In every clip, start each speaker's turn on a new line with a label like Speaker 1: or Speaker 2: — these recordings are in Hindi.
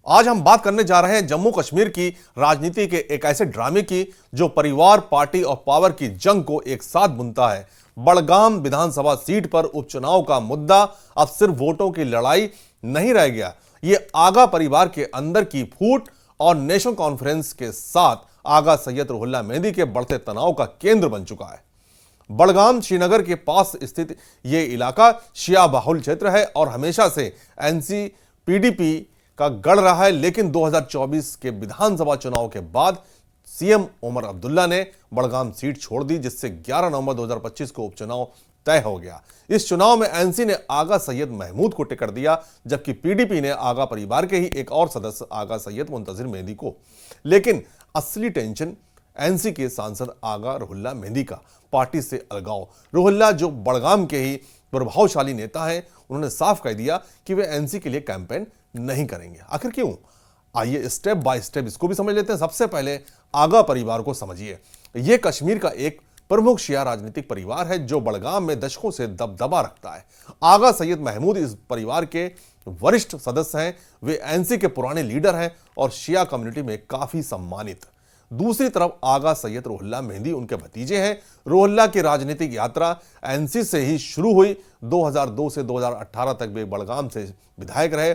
Speaker 1: आज हम बात करने जा रहे हैं जम्मू कश्मीर की राजनीति के एक ऐसे ड्रामे की जो परिवार, पार्टी और पावर की जंग को एक साथ बुनता है। बड़गाम विधानसभा सीट पर उपचुनाव का मुद्दा अब सिर्फ वोटों की लड़ाई नहीं रह गया, ये आगा परिवार के अंदर की फूट और नेशनल कॉन्फ्रेंस के साथ आगा सैयद रुहुल्ला मेहंदी के बढ़ते तनाव का केंद्र बन चुका है। बड़गाम श्रीनगर के पास स्थित यह इलाका शिया बाहुल क्षेत्र है और हमेशा से एनसी पीडीपी का गढ़ रहा है, लेकिन 2024 के विधानसभा चुनाव के बाद सीएम उमर अब्दुल्ला ने बड़गाम सीट छोड़ दी, जिससे 11 नवंबर 2025 को उपचुनाव तय हो गया। इस चुनाव में एनसी ने आगा सैयद महमूद को टिकट दिया, जबकि पीडीपी ने आगा परिवार के ही एक और सदस्य आगा सैयद मुंतजिर मेहंदी को। लेकिन असली टेंशन एनसी के सांसद आगा रुहुल्ला मेहंदी का पार्टी से अलगाव। रुहुल्ला जो बड़गाम के ही प्रभावशाली नेता हैं, उन्होंने साफ कह दिया कि वे एनसी के लिए कैंपेन नहीं करेंगे। आखिर क्यों? आइए स्टेप बाय स्टेप इसको भी समझ लेते हैं। सबसे पहले आगा परिवार को समझिए। यह कश्मीर का एक प्रमुख शिया राजनीतिक परिवार है जो बड़गाम में दशकों से दबदबा रखता है। आगा सैयद महमूद इस परिवार के वरिष्ठ सदस्य हैं। वे एनसी के पुराने लीडर हैं और शिया कम्युनिटी में काफी सम्मानित। दूसरी तरफ आगा सैयद रुहुल्ला मेहंदी उनके भतीजे हैं। रुहुल्ला की राजनीतिक यात्रा एनसी से ही शुरू हुई। 2002 से 2018 तक वे बड़गाम से विधायक रहे,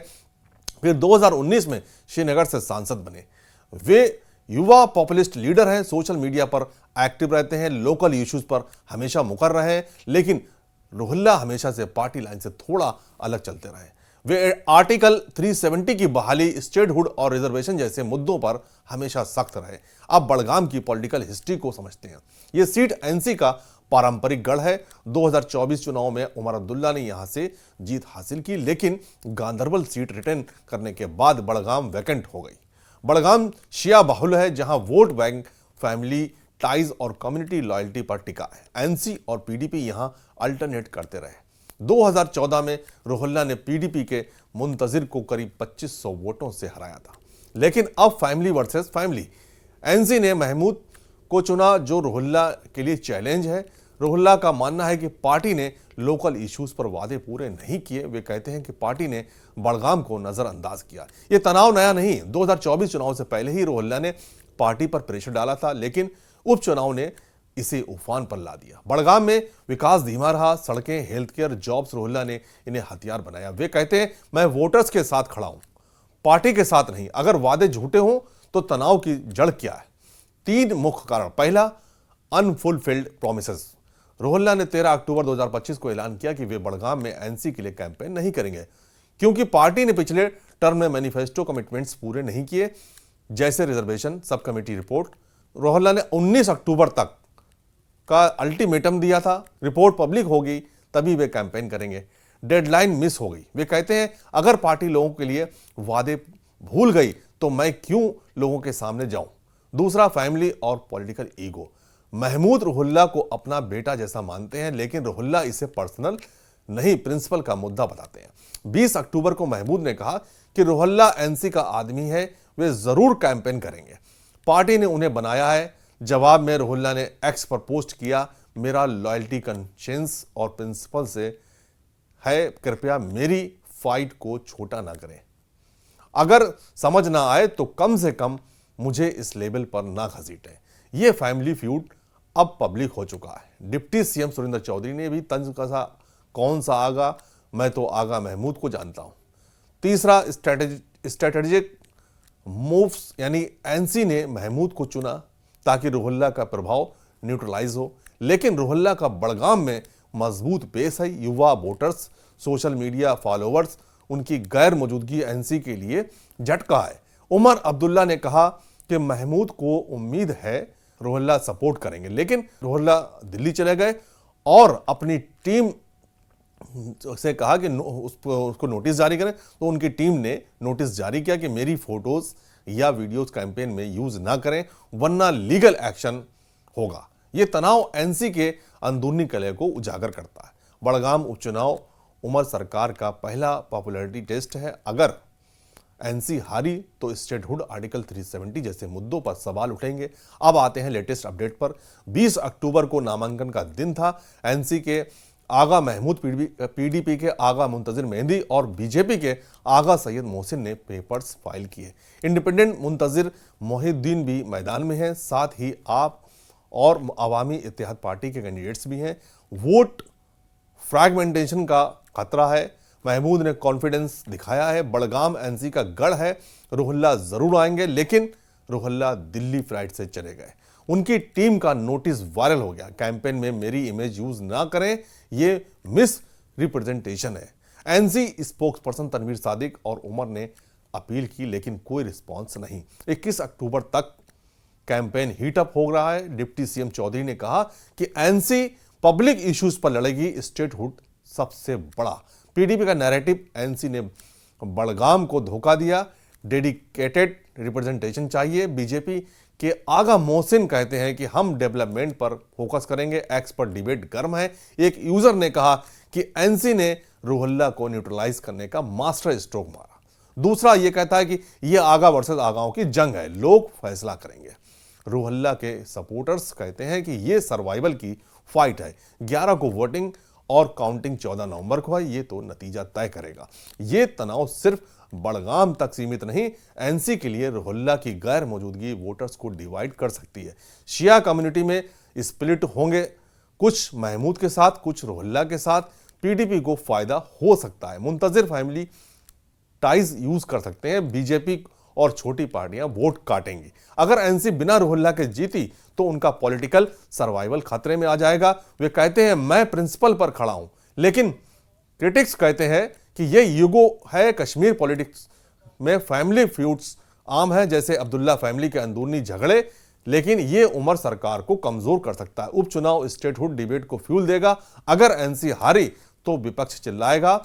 Speaker 1: फिर 2019 में श्रीनगर से सांसद बने। वे युवा पॉपुलिस्ट लीडर हैं, सोशल मीडिया पर एक्टिव रहते हैं, लोकल इश्यूज पर हमेशा मुकर रहे हैं, लेकिन रुहुल्ला हमेशा से पार्टी लाइन से थोड़ा अलग चलते रहे। वे आर्टिकल 370 की बहाली, स्टेटहुड और रिजर्वेशन जैसे मुद्दों पर हमेशा सख्त रहे। अब बड़गाम की पॉलिटिकल हिस्ट्री को समझते हैं। यह सीट एनसी का पारंपरिक गढ़ है। 2024 चुनाव में उमर अब्दुल्ला ने यहां से जीत हासिल की, लेकिन गांधरबल सीट रिटर्न करने के बाद बड़गाम वैकेंट हो गई। बड़गाम शिया बाहुल है, जहां वोट बैंक, फैमिली टाइज और कम्युनिटी लॉयल्टी पर टिका है। एनसी और पीडीपी यहां अल्टरनेट करते रहे। 2014 में रुहुल्ला ने पीडीपी के मुंतजिर को करीब 2500 वोटों से हराया था, लेकिन अब फैमिली वर्सेस फैमिली। एनसी ने महमूद को चुना, जो रुहुल्ला के लिए चैलेंज है। रुहुल्ला का मानना है कि पार्टी ने लोकल इश्यूज पर वादे पूरे नहीं किए। वे कहते हैं कि पार्टी ने बड़गाम को नजरअंदाज किया। यह तनाव नया नहीं, 2024 चुनाव से पहले ही रुहुल्ला ने पार्टी पर प्रेशर डाला था, लेकिन उपचुनाव ने इसे उफान पर ला दिया। बड़गाम में विकास धीमा रहा, सड़कें, हेल्थ केयर, जॉब्स रुहुल्ला ने इन्हें हथियार बनाया। वे कहते हैं, मैं वोटर्स के साथ खड़ा हूं, पार्टी के साथ नहीं। अगर वादे झूठे हों तो तनाव की जड़ क्या है? 3 मुख्य कारण। पहला, अनफुलफिल्ड प्रोमिसेस। रुहुल्ला ने 13 अक्टूबर 2025 को ऐलान किया कि वे बड़गाम में एनसी के लिए कैंपेन नहीं करेंगे, क्योंकि पार्टी ने पिछले टर्म में मैनिफेस्टो कमिटमेंट्स पूरे नहीं किए, जैसे reservation sub committee report. Ruhollah ने 19 अक्टूबर तक का अल्टीमेटम दिया था, रिपोर्ट पब्लिक होगी तभी वे कैंपेन करेंगे। डेडलाइन मिस हो गई। वे कहते हैं, अगर पार्टी लोगों के लिए वादे भूल गई तो मैं क्यों लोगों के सामने जाऊं। दूसरा, फैमिली और पॉलिटिकल ईगो। महमूद रुहुल्ला को अपना बेटा जैसा मानते हैं, लेकिन रुहुल्ला इसे पर्सनल नहीं, प्रिंसिपल का मुद्दा बताते हैं। 20 अक्टूबर को महमूद ने कहा कि रुहुल्ला एनसी का आदमी है, वे जरूर कैंपेन करेंगे, पार्टी ने उन्हें बनाया है। जवाब में रुहुल्ला ने एक्स पर पोस्ट किया, मेरा लॉयल्टी कंशियंस और प्रिंसिपल से है, कृपया मेरी फाइट को छोटा ना करें। अगर समझ ना आए तो कम से कम मुझे इस लेवल पर ना घसीटें। यह फैमिली फ्यूड अब पब्लिक हो चुका है। डिप्टी सीएम सुरेंद्र चौधरी ने भी तंज कसा, कौन सा आगा, मैं तो आगा महमूद को जानता हूं। तीसरा, स्ट्रेटेजिक मूव्स, यानी एनसी ने महमूद को चुना ताकि रुहुल्ला का प्रभाव न्यूट्रलाइज हो, लेकिन रुहुल्ला का बड़गाम में मजबूत बेस है। युवा वोटर्स, सोशल मीडिया फॉलोअर्स, उनकी गैर मौजूदगी एनसी के लिए झटका है। उमर अब्दुल्ला ने कहा कि महमूद को उम्मीद है रुहुल्ला सपोर्ट करेंगे, लेकिन रुहुल्ला दिल्ली चले गए और अपनी टीम से कहा कि उसको नोटिस जारी करें, तो उनकी टीम ने नोटिस जारी किया कि मेरी फोटोज या वीडियोस कैंपेन में यूज ना करें, वरना लीगल एक्शन होगा। यह तनाव एनसी के अंदरूनी कलह को उजागर करता है। बड़गाम उपचुनाव उमर सरकार का पहला पॉपुलैरिटी टेस्ट है। अगर एनसी हारी तो स्टेटहुड, आर्टिकल 370 जैसे मुद्दों पर सवाल उठेंगे। अब आते हैं लेटेस्ट अपडेट पर। 20 अक्टूबर को नामांकन का दिन था। एनसी के आगा महमूद पीडीपी के आगा मुंतजिर मेहंदी और बीजेपी के आगा सैयद मोहसिन ने पेपर्स फाइल किए। इंडिपेंडेंट मुंतजिर मोहिउद्दीन भी मैदान में हैं, साथ ही आप और अवामी इत्तेहाद पार्टी के कैंडिडेट्स भी हैं। वोट फ्रैगमेंटेशन का खतरा है। महमूद ने कॉन्फिडेंस दिखाया है। बड़गाम एनसी का गढ़ है, रुहुल्ला जरूर आएंगे, लेकिन रुहुल्ला दिल्ली फ्लाइट से चले गए। उनकी टीम का नोटिस वायरल हो गया। कैंपेन में मेरी इमेज यूज ना करें, ये मिस रिप्रेजेंटेशन है। NC spokesperson Tanvir Sadiq और उमर ने अपील की, लेकिन कोई रिस्पॉन्स नहीं। 21 अक्टूबर तक कैंपेन हीटअप हो रहा है। डिप्टी सीएम चौधरी ने कहा कि एनसी पब्लिक इश्यूज पर लड़ेगी, स्टेटहुड सबसे बड़ा। पीडीपी का नैरेटिव एनसी ने बड़गाम को धोखा दिया, डेडिकेटेड रिप्रेजेंटेशन चाहिए। बीजेपी के आगा मोहसिन कहते हैं कि हम डेवलपमेंट पर फोकस करेंगे। एक्स पर डिबेट गर्म है। एक यूजर ने कहा कि एनसी ने रुहुल्ला को न्यूट्रलाइज करने का मास्टर स्ट्रोक मारा। दूसरा यह कहता है कि यह आगा वर्सेस आगाओं की जंग है, लोग फैसला करेंगे। रुहुल्ला के सपोर्टर्स कहते हैं कि यह सर्वाइवल की फाइट है। 11 को वोटिंग और काउंटिंग 14 नवंबर को है। ये तो नतीजा तय करेगा। ये तनाव सिर्फ बड़गाम तक सीमित नहीं, एनसी के लिए रुहुल्ला की गैर मौजूदगी वोटर्स को डिवाइड कर सकती है। शिया कम्युनिटी में स्प्लिट होंगे, कुछ महमूद के साथ, कुछ रुहुल्ला के साथ। पीडीपी को फायदा हो सकता है। मुंतजिर फैमिली टाइज यूज कर सकते हैं। बीजेपी और छोटी पार्टियां वोट काटेंगी। अगर एनसी बिना रुहुल्ला के जीती तो उनका पॉलिटिकल सर्वाइवल खतरे में आ जाएगा। वे कहते हैं मैं प्रिंसिपल पर खड़ा हूं, लेकिन क्रिटिक्स कहते हैं कि यह युगो है। कश्मीर पॉलिटिक्स में फैमिली फ्यूड्स आम है, जैसे अब्दुल्ला फैमिली के अंदरूनी झगड़े, लेकिन यह उमर सरकार को कमजोर कर सकता है। उपचुनाव स्टेटहुड डिबेट को फ्यूल देगा। अगर एनसी हारी तो विपक्ष चिल्लाएगा,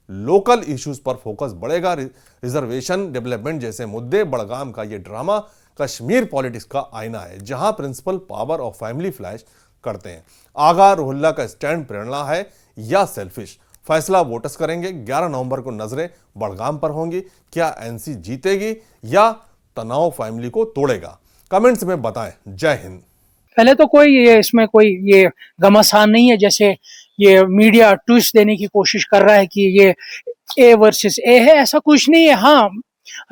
Speaker 1: लोकल इश्यूज पर फोकस बढ़ेगा। रिजर्वेशन, डेवलपमेंट जैसे मुद्दे। बड़गाम का यह ड्रामा कश्मीर पॉलिटिक्स का आईना है, जहां प्रिंसिपल पावर और फैमिली फ्लैश करते हैं। आगा रुहुल्ला का स्टैंड प्रेरणा है या सेल्फिश, फैसला वोटर्स करेंगे। 11 नवंबर को नजरें बड़गाम पर होंगी। क्या एनसी जीतेगी या तनाव फैमिली को तोड़ेगा? कमेंट्स में बताएं। जय हिंद।
Speaker 2: पहले तो कोई इसमें कोई ये घमासान नहीं है, जैसे ये मीडिया ट्विस्ट देने की कोशिश कर रहा है कि ये ए वर्सेस ए है। ऐसा कुछ नहीं है। हाँ,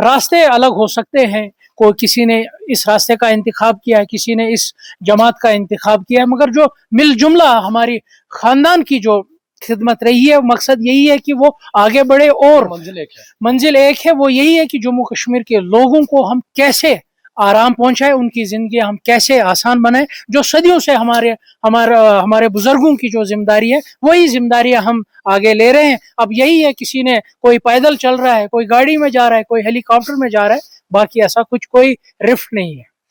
Speaker 2: रास्ते अलग हो सकते हैं। कोई किसी ने इस रास्ते का इंतखाब किया है, किसी ने इस जमात का इंतखाब किया है, मगर जो मिल जुमला हमारी खानदान की जो खिदमत रही है, मकसद यही है कि वो आगे बढ़े और मंजिल एक है। वो यही है कि जम्मू कश्मीर के लोगों को हम कैसे आराम पहुंचाए, उनकी जिंदगी हम कैसे आसान बनाए। जो सदियों से हमारे बुजुर्गों की जो जिम्मेदारी है, वही जिम्मेदारियां हम आगे ले रहे हैं। अब यही है, किसी ने कोई पैदल चल रहा है, कोई गाड़ी में जा रहा है, कोई हेलीकॉप्टर में जा रहा है, बाकी ऐसा कुछ कोई रिफ्ट नहीं है।